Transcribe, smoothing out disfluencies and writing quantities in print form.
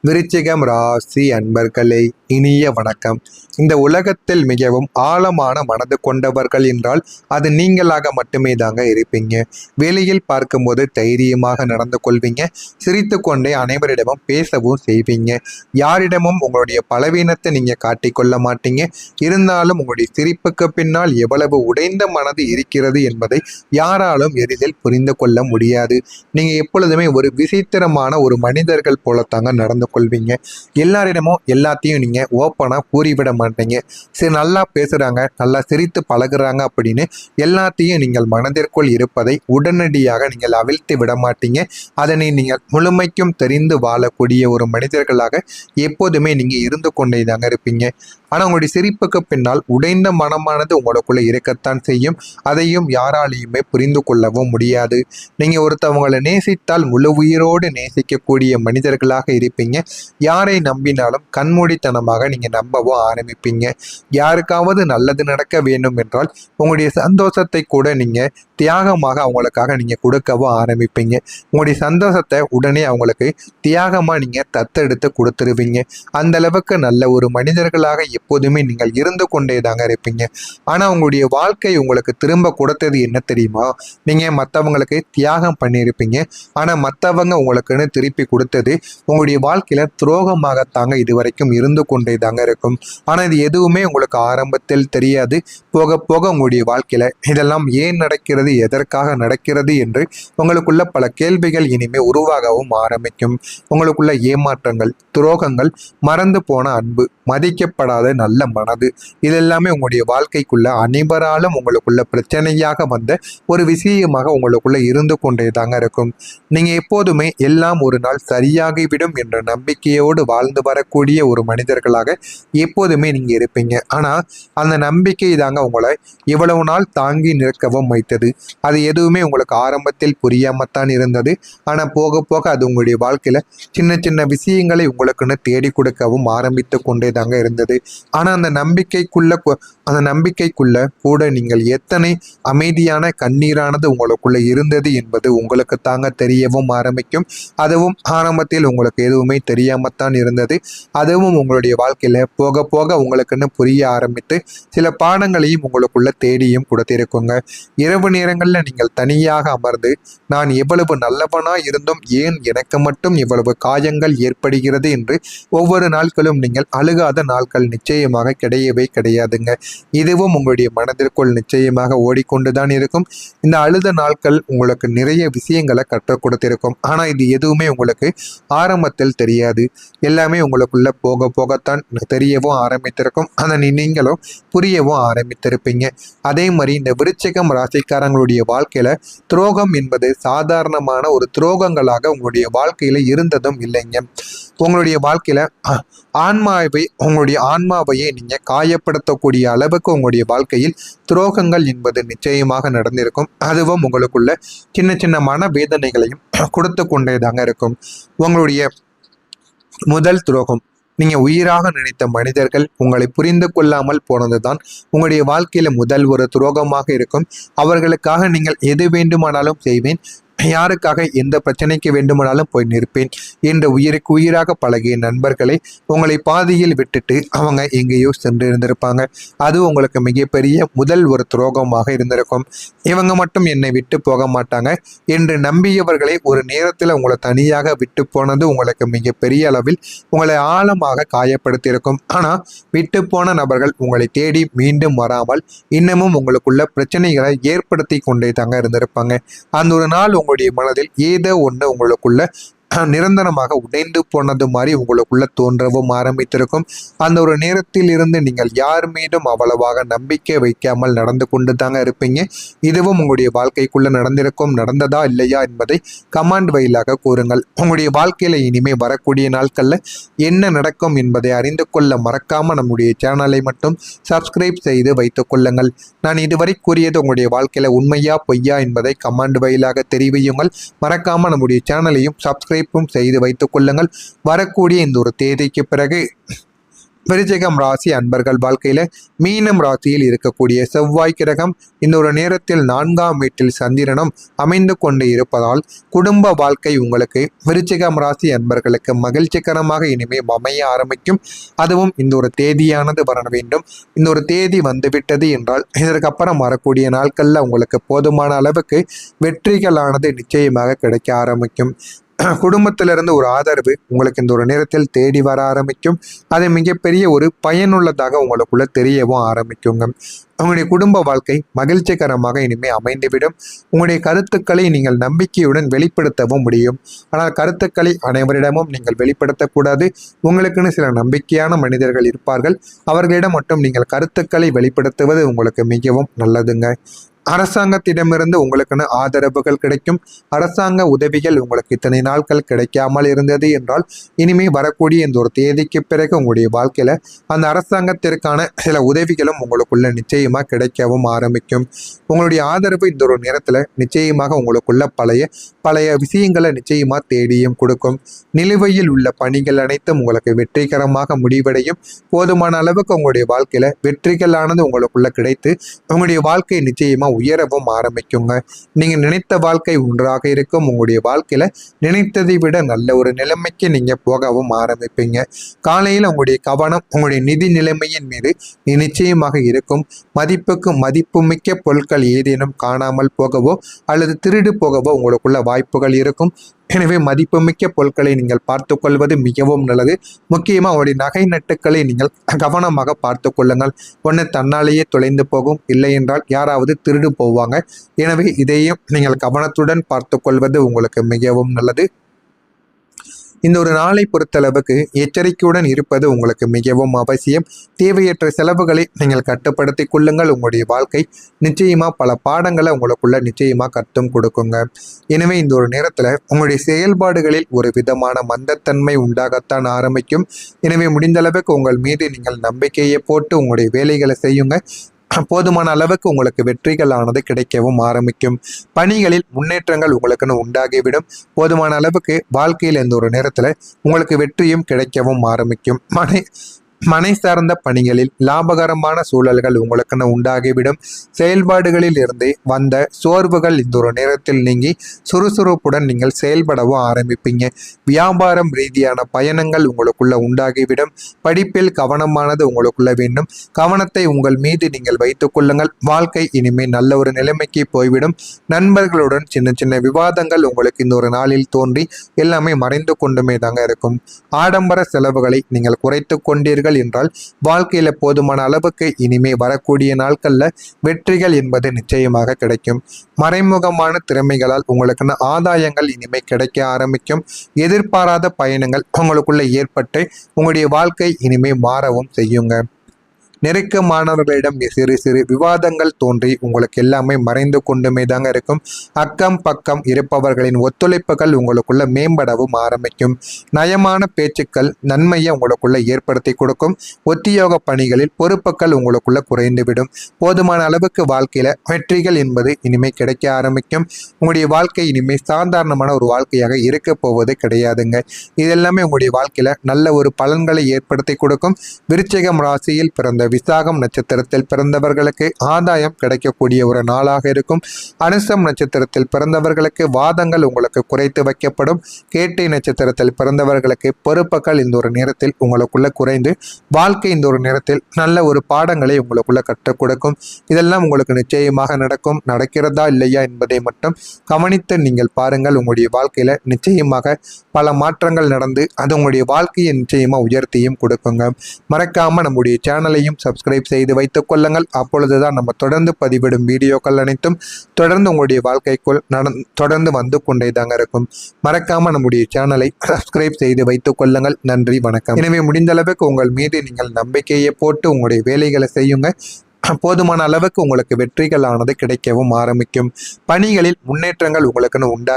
விருச்சிகம் ராசி அன்பர்களே, இனிய வணக்கம். இந்த உலகத்தில் மிகவும் ஆழமான மனது கொண்டவர்கள் என்றால் அது நீங்களாக மட்டுமே தாங்க இருப்பீங்க. வெளியில் பார்க்கும்போது தைரியமாக நடந்து கொள்வீங்க. சிரித்து கொண்டே அனைவரிடமும் பேசவும் செய்வீங்க. யாரிடமும் உங்களுடைய பலவீனத்தை நீங்க காட்டிக்கொள்ள மாட்டீங்க. இருந்தாலும் உங்களுடைய சிரிப்புக்கு பின்னால் எவ்வளவு உடைந்த மனது இருக்கிறது என்பதை யாராலும் எளிதில் புரிந்து கொள்ள முடியாது. நீங்க எப்பொழுதுமே ஒரு விசித்திரமான ஒரு மனிதர்கள் போலத்தாங்க நடந்து கொள்வீங்க. எல்லாரிடமும் எல்லாத்தையும் நீங்க ஓப்பனா கூறிவிட மாட்டீங்க. சரி, நல்லா பேசுறாங்க, நல்லா சிரித்து பழகுறாங்க அப்படின்னு எல்லாத்தையும் நீங்கள் மனதிற்குள் இருப்பதை உடனடியாக நீங்கள் அவிழ்த்து விட மாட்டீங்க. அதனை நீங்கள் முழுமைக்கும் தெரிந்து வாழக்கூடிய ஒரு மனிதர்களாக எப்போதுமே நீங்க இருந்து கொண்டே தாங்க இருப்பீங்க. ஆனா உங்களுடைய சிரிப்புக்கு பின்னால் உடைந்த மனமானது உங்களுக்குள்ள இருக்கத்தான் செய்யும். அதையும் யாராலையுமே புரிந்து கொள்ளவும் முடியாது. நீங்க ஒருத்தவங்களை நேசித்தால் முழு உயிரோடு நேசிக்கக்கூடிய மனிதர்களாக இருப்பீங்க. யாரை நம்பினாலும் கண்மூடித்தனமாக நீங்க நம்பவும் ஆரம்பிப்பீங்க. யாருக்காவது நல்லது நடக்க வேண்டும் என்றால் உங்களுடைய சந்தோஷத்தை கூட நீங்க தியாகமாக அவங்களுக்காக நீங்க கொடுக்கவும் ஆரம்பிப்பீங்க. உங்களுடைய சந்தோஷத்தை உடனே அவங்களுக்கு தியாகமா நீங்க தத்தெடுத்து கொடுத்துருவீங்க. அந்த அளவுக்கு நல்ல ஒரு மனிதர்களாக எப்போதுமே நீங்கள் இருந்து கொண்டே தாங்க இருப்பீங்க. ஆனா உங்களுடைய வாழ்க்கை உங்களுக்கு திரும்ப கொடுத்தது என்ன தெரியுமா? நீங்க மற்றவங்களுக்கு தியாகம் பண்ணியிருப்பீங்க. ஆனா மற்றவங்க உங்களுக்குன்னு திருப்பி கொடுத்தது உங்களுடைய வாழ்க்கையில துரோகமாகத்தாங்க இதுவரைக்கும் இருந்து கொண்டே தாங்க இருக்கும். ஆனா இது எதுவுமே உங்களுக்கு ஆரம்பத்தில் தெரியாது. போக போக உங்களுடைய வாழ்க்கையில இதெல்லாம் ஏன் நடக்கிறது, எதற்காக நடக்கிறது என்று உங்களுக்குள்ள பல கேள்விகள் இனிமே உருவாகவும் ஆரம்பிக்கும். உங்களுக்குள்ள ஏமாற்றங்கள், துரோகங்கள், மறந்து போன அன்பு, மதிக்கப்படாத நல்ல மனது, இதெல்லாமே உங்களுடைய வாழ்க்கைக்குள்ள அனைவராலும் உங்களுக்குள்ள பிரச்சனையாக வந்த ஒரு விஷயமாக உங்களுக்குள்ள இருந்து கொண்டே தாங்க இருக்கும். நீங்க எப்போதுமே எல்லாம் ஒரு நாள் சரியாகிவிடும் என்ற நம்பிக்கையோடு வாழ்ந்து வரக்கூடிய ஒரு மனிதர்களாக எப்போதுமே நீங்க இருப்பீங்க. ஆனா அந்த நம்பிக்கை தாங்க உங்களை இவ்வளவு நாள் தாங்கி நிற்கவும் வைத்தது. அது எதுவுமே உங்களுக்கு ஆரம்பத்தில் புரியாமத்தான் இருந்தது. ஆனா போக போக அது உங்களுடைய வாழ்க்கையில சின்ன சின்ன விஷயங்களை உங்களுக்குன்னு தேடி கொடுக்கவும் ஆரம்பித்து கொண்டே தாங்க இருந்தது. ஆனா அந்த நம்பிக்கைக்குள்ள கூட நீங்கள் எத்தனை அமைதியான கண்ணீரானது உங்களுக்குள்ள இருந்தது என்பது உங்களுக்கு தாங்க தெரியவும் ஆரம்பிக்கும். அதுவும் ஆரம்பத்தில் உங்களுக்கு எதுவுமே தெரியாமத்தான் இருந்தது. அதுவும் உங்களுடைய வாழ்க்கையில போக போக உங்களுக்குன்னு புரிய ஆரம்பித்து சில பாடங்களையும் உங்களுக்குள்ள தேடியும் கொடுத்திருக்குங்க. இரவு நேரங்கள்ல நீங்கள் தனியாக அமர்ந்து நான் எவ்வளவு நல்லவனா இருந்தும் ஏன் எனக்கு மட்டும் இவ்வளவு காயங்கள் ஏற்படுகிறது என்று ஒவ்வொரு நாட்களும் நீங்கள் அழுகாத நாட்கள் நிச்சயமாக கிடையவே கிடையாதுங்க. இதுவும் உங்களுடைய மனதிற்குள் நிச்சயமாக ஓடிக்கொண்டுதான் இருக்கும். இந்த அழுத நாட்கள் உங்களுக்கு நிறைய விஷயங்களை கற்றுக் கொடுத்திருக்கும். ஆனா இது எதுவுமே உங்களுக்கு ஆரம்பத்தில் தெரியாது. எல்லாமே உங்களுக்குள்ள போக போகத்தான் தெரியவும் ஆரம்பித்திருக்கும். அதை நீங்களும் புரியவும் ஆரம்பித்திருப்பீங்க. அதே மாதிரி இந்த விருச்சிகம் ராசிக்காரங்களுடைய வாழ்க்கையில துரோகம் என்பது சாதாரணமான ஒரு துரோகங்களாக உங்களுடைய வாழ்க்கையில இருந்ததும் இல்லைங்க. உங்களுடைய வாழ்க்கையில உங்களுடைய ஆன்மாவையே நீங்க காயப்படுத்தக்கூடிய அளவுக்கு உங்களுடைய வாழ்க்கையில் துரோகங்கள் என்பது நிச்சயமாக நடந்திருக்கும். அதுவும் உங்களுக்குள்ள சின்ன சின்ன மன வேதனைகளையும் கொடுத்து கொண்டே தாங்க இருக்கும். உங்களுடைய முதல் துரோகம், நீங்க உயிராக நினைத்த மனிதர்கள் உங்களை புரிந்து கொள்ளாமல் போனதுதான் உங்களுடைய வாழ்க்கையில முதல் ஒரு துரோகமாக இருக்கும். அவர்களுக்காக நீங்கள் எது வேண்டுமானாலும் செய்வேன், யாருக்காக எந்த பிரச்சனைக்கு வேண்டுமானாலும் போய் நிற்பேன் என்ற உயிருக்கு உயிராக பழகிய நண்பர்களை உங்களை பாதியில் விட்டுட்டு அவங்க எங்கேயோ சென்று இருந்திருப்பாங்க. அது உங்களுக்கு மிகப்பெரிய முதல் ஒரு துரோகமாக இருந்திருக்கும். இவங்க மட்டும் என்னை விட்டு போக மாட்டாங்க என்று நம்பியவர்களை ஒரு நேரத்தில் உங்களை தனியாக விட்டு போனது உங்களுக்கு மிகப்பெரிய அளவில் உங்களை ஆழமாக காயப்படுத்தியிருக்கும். ஆனால் விட்டு போன நபர்கள் உங்களை தேடி மீண்டும் வராமல் இன்னமும் உங்களுக்குள்ள பிரச்சனைகளை ஏற்படுத்தி கொண்டே தாங்க இருந்திருப்பாங்க. அந்த ஒரு நாள் உங்களுடைய மனதில் ஏதோ ஒன்று உங்களுக்குள்ள நிரந்தரமாக உடைந்து போனது மாதிரி உங்களுக்குள்ள தோன்றவும் ஆரம்பித்திருக்கும். அந்த ஒரு நேரத்தில் இருந்து நீங்கள் யார் மீதும் அவ்வளவாக நம்பிக்கை வைக்காமல் நடந்து கொண்டு தாங்க இருப்பீங்க. இதுவும் உங்களுடைய வாழ்க்கைக்குள்ள நடந்திருக்கும். நடந்ததா இல்லையா என்பதை கமெண்ட் வாயிலாக கூறுங்கள். உங்களுடைய வாழ்க்கையில இனிமே வரக்கூடிய நாட்கள்ல என்ன நடக்கும் என்பதை அறிந்து கொள்ள மறக்காம நம்முடைய சேனலை மட்டும் சப்ஸ்கிரைப் செய்து வைத்துக் கொள்ளுங்கள். நான் இதுவரை கூறியது உங்களுடைய வாழ்க்கையில உண்மையா பொய்யா என்பதை கமெண்ட் வாயிலாக தெரிவியுங்கள். மறக்காம நம்முடைய சேனலையும் சப்ஸ்கிரைப் செய்து வைத்துக் கொள்ளுங்கள். வரக்கூடிய இந்த ஒரு தேதிக்கு பிறகு விருச்சிகம் ராசி அன்பர்கள் வாழ்க்கையில மீனம் ராசியில் இருக்கக்கூடிய செவ்வாய் கிரகம் இந்த ஒரு நேரத்தில் 4ஆம் வீட்டில் சந்திரனும் அமைந்து கொண்டு இருப்பதால் குடும்ப வாழ்க்கை உங்களுக்கு விருச்சிகம் ராசி அன்பர்களுக்கு மகிழ்ச்சிகரமாக இனிமே அமைய ஆரம்பிக்கும். அதுவும் இந்த ஒரு தேதியானது வர வேண்டும். இந்த ஒரு தேதி வந்துவிட்டது என்றால் இதற்கப்புறம் வரக்கூடிய நாட்கள்ல உங்களுக்கு போதுமான அளவுக்கு வெற்றிகளானது நிச்சயமாக கிடைக்க ஆரம்பிக்கும். குடும்பத்திலிருந்து ஒரு ஆதரவு உங்களுக்கு இந்த ஒரு நேரத்தில் தேடி வர ஆரம்பிக்கும். அது மிகப்பெரிய ஒரு பயனுள்ளதாக உங்களுக்குள்ள தெரியவும் ஆரம்பிக்குங்க. உங்களுடைய குடும்ப வாழ்க்கை மகிழ்ச்சிகரமாக இனிமே அமைந்துவிடும். உங்களுடைய கருத்துக்களை நீங்கள் நம்பிக்கையுடன் வெளிப்படுத்தவும் முடியும். ஆனால் கருத்துக்களை அனைவரிடமும் நீங்கள் வெளிப்படுத்தக்கூடாது. உங்களுக்குன்னு சில நம்பிக்கையான மனிதர்கள் இருப்பார்கள். அவர்களிடம் மட்டும் நீங்கள் கருத்துக்களை வெளிப்படுத்துவது உங்களுக்கு மிகவும் நல்லதுங்க. அரசாங்கத்திடமிருந்து உங்களுக்குன்னு ஆதரவுகள் கிடைக்கும். அரசாங்க உதவிகள் உங்களுக்கு இத்தனை நாட்கள் கிடைக்காமல் இருந்தது என்றால் இனிமே வரக்கூடிய இந்த ஒரு தேதிக்கு பிறகு உங்களுடைய வாழ்க்கையில அந்த அரசாங்கத்திற்கான சில உதவிகளும் உங்களுக்குள்ள நிச்சயமா கிடைக்கவும் ஆரம்பிக்கும். உங்களுடைய ஆதரவு இந்த ஒரு நேரத்துல நிச்சயமாக உங்களுக்குள்ள பழைய விஷயங்களை நிச்சயமா தேடியும் கொடுக்கும். நிலுவையில் உள்ள பணிகள் அனைத்தும் உங்களுக்கு வெற்றிகரமாக முடிவடையும். போதுமான அளவுக்கு உங்களுடைய வாழ்க்கையில வெற்றிகளானது உங்களுக்குள்ள கிடைத்து உங்களுடைய வாழ்க்கை நிச்சயமா உயரவும் ஆரம்பிக்குங்க. நீங்க நினைத்த வாழ்க்கை ஒன்றாக இருக்கும். உங்களுடைய வாழ்க்கையில நினைத்ததை விட நல்ல ஒரு நிலைமைக்கு நீங்க போகவும் ஆரம்பிப்பீங்க. காலையில் உங்களுடைய கவனம் உங்களுடைய நிதி நிலைமையின் மீது நிச்சயமாக இருக்கும். மதிப்புக்கு மதிப்புமிக்க பொருட்கள் ஏதேனும் காணாமல் போகவோ அல்லது திருடு போகவோ உங்களுக்குள்ள வாய்ப்புகள் இருக்கும். எனவே மதிப்புமிக்க பொருட்களை நீங்கள் பார்த்து கொள்வது மிகவும் நல்லது. முக்கியமாக அவருடைய நகை நட்டுக்களை நீங்கள் கவனமாக பார்த்து கொள்ளுங்கள். ஒன்று தன்னாலேயே தொலைந்து போகும், இல்லை என்றால் யாராவது திருடு போவாங்க. எனவே இதையும் நீங்கள் கவனத்துடன் பார்த்து கொள்வது உங்களுக்கு மிகவும் நல்லது. இந்த ஒரு நாளை பொறுத்தளவுக்கு எச்சரிக்கையுடன் இருப்பது உங்களுக்கு மிகவும் அவசியம். தேவையற்ற செலவுகளை நீங்கள் கட்டுப்படுத்தி கொள்ளுங்கள். உங்களுடைய வாழ்க்கை நிச்சயமா பல பாடங்களை உங்களுக்குள்ள நிச்சயமா கற்றும் கொடுக்குங்க. எனவே இந்த ஒரு நேரத்துல உங்களுடைய செயல்பாடுகளில் ஒரு விதமான மந்தத்தன்மை உண்டாகத்தான் ஆரம்பிக்கும். எனவே முடிந்த அளவுக்கு உங்கள் மீது நீங்கள் நம்பிக்கையை போட்டு உங்களுடைய வேலைகளை செய்யுங்க. போதுமான அளவுக்கு உங்களுக்கு வெற்றிகளானது கிடைக்கவும் ஆரம்பிக்கும். பணிகளில் முன்னேற்றங்கள் உங்களுக்குன்னு உண்டாகிவிடும். போதுமான அளவுக்கு வாழ்க்கையில் எந்த ஒரு நேரத்துல உங்களுக்கு வெற்றியும் கிடைக்கவும் ஆரம்பிக்கும். மனை சார்ந்த பணிகளில் லாபகரமான சூழல்கள் உங்களுக்குன்னு உண்டாகிவிடும். செயல்பாடுகளில் இருந்து வந்த சோர்வுகள் இந்த ஒரு நேரத்தில் நீங்கி சுறுசுறுப்புடன் நீங்கள் செயல்படவும் ஆரம்பிப்பீங்க. வியாபாரம் ரீதியான பயணங்கள் உங்களுக்குள்ள உண்டாகிவிடும். படிப்பில் கவனமானது உங்களுக்குள்ள வேண்டும். கவனத்தை உங்கள் மீது நீங்கள் வைத்துக் கொள்ளுங்கள். வாழ்க்கை இனிமேல் நல்ல ஒரு நிலைமைக்கு போய்விடும். நண்பர்களுடன் சின்ன சின்ன விவாதங்கள் உங்களுக்கு இந்த ஒரு நாளில் தோன்றி எல்லாமே மறைந்து கொண்டுமே தாங்க இருக்கும். ஆடம்பர செலவுகளை நீங்கள் குறைத்து கொண்டீர்கள் என்றால் வாழ்க்கையில போதுமான அளவுக்கு இனிமே வரக்கூடிய நாட்கள்ல வெற்றிகள் என்பது நிச்சயமாக கிடைக்கும். மறைமுகமான திறமைகளால் உங்களுக்கான ஆதாயங்கள் இனிமே கிடைக்க ஆரம்பிக்கும். எதிர்பாராத பயணங்கள் உங்களுக்குள்ள ஏற்பட்டு உங்களுடைய வாழ்க்கை இனிமே மாறவும் செய்யுங்க. நெருக்கமானவர்களிடம் சிறு சிறு விவாதங்கள் தோன்றி உங்களுக்கு எல்லாமே மறைந்து கொண்டுமே தாங்க இருக்கும். அக்கம் பக்கம் இருப்பவர்களின் ஒத்துழைப்புகள் உங்களுக்குள்ள மேம்படவும் ஆரம்பிக்கும். நயமான பேச்சுக்கள் நன்மையை உங்களுக்குள்ள ஏற்படுத்தி கொடுக்கும். உத்தியோக பணிகளில் பொறுப்புகள் உங்களுக்குள்ள குறைந்துவிடும். போதுமான அளவுக்கு வாழ்க்கையில வெற்றிகள் என்பது இனிமே கிடைக்க ஆரம்பிக்கும். உங்களுடைய வாழ்க்கை இனிமே சாதாரணமான ஒரு வாழ்க்கையாக இருக்க போவது கிடையாதுங்க. இதெல்லாமே உங்களுடைய வாழ்க்கையில நல்ல ஒரு பலன்களை ஏற்படுத்தி கொடுக்கும். விருச்சிகம் ராசியில் பிறந்த விசாகம் நட்சத்திரத்தில் பிறந்தவர்களுக்கு ஆதாயம் கிடைக்கக்கூடிய ஒரு நாளாக இருக்கும். அனுசம் நட்சத்திரத்தில் பிறந்தவர்களுக்கு வாதங்கள் உங்களுக்கு குறைத்து வைக்கப்படும். கேட்டை நட்சத்திரத்தில் பிறந்தவர்களுக்கு பொறுப்புகள் இந்த ஒரு நேரத்தில் உங்களுக்குள்ள குறைந்து வாழ்க்கை இந்த ஒரு நேரத்தில் நல்ல ஒரு பாடங்களை உங்களுக்குள்ள கற்றுக் கொடுக்கும். இதெல்லாம் உங்களுக்கு நிச்சயமாக நடக்கும். நடக்கிறதா இல்லையா என்பதை மட்டும் கவனித்து நீங்கள் பாருங்கள். உங்களுடைய வாழ்க்கையில நிச்சயமாக பல மாற்றங்கள் நடந்து அது உங்களுடைய வாழ்க்கையை நிச்சயமா உயர்த்தியும் கொடுக்குங்க. மறக்காம நம்முடைய சேனலையும் சப்ஸ்கிரைப் செய்து வைத்துக் கொள்ளுங்கள். அப்பொழுதுதான் நம்ம தொடர்ந்து பதிவிடும் வீடியோக்கள் அனைத்தும் தொடர்ந்து உங்களுடைய வாழ்க்கைக்குள் தொடர்ந்து வந்து கொண்டே தாங்க இருக்கும். மறக்காம நம்முடைய சேனலை சப்ஸ்கிரைப் செய்து வைத்துக் கொள்ளுங்கள். நன்றி, வணக்கம். எனவே முடிந்த அளவுக்கு உங்கள் மீது நீங்கள் நம்பிக்கையை போட்டு உங்களுடைய வேலைகளை செய்யுங்க. போதுமான அளவுக்கு உங்களுக்கு வெற்றிகளானது கிடைக்கவும் ஆரம்பிக்கும். பணிகளில் முன்னேற்றங்கள் உங்களுக்குன்னு உண்டாக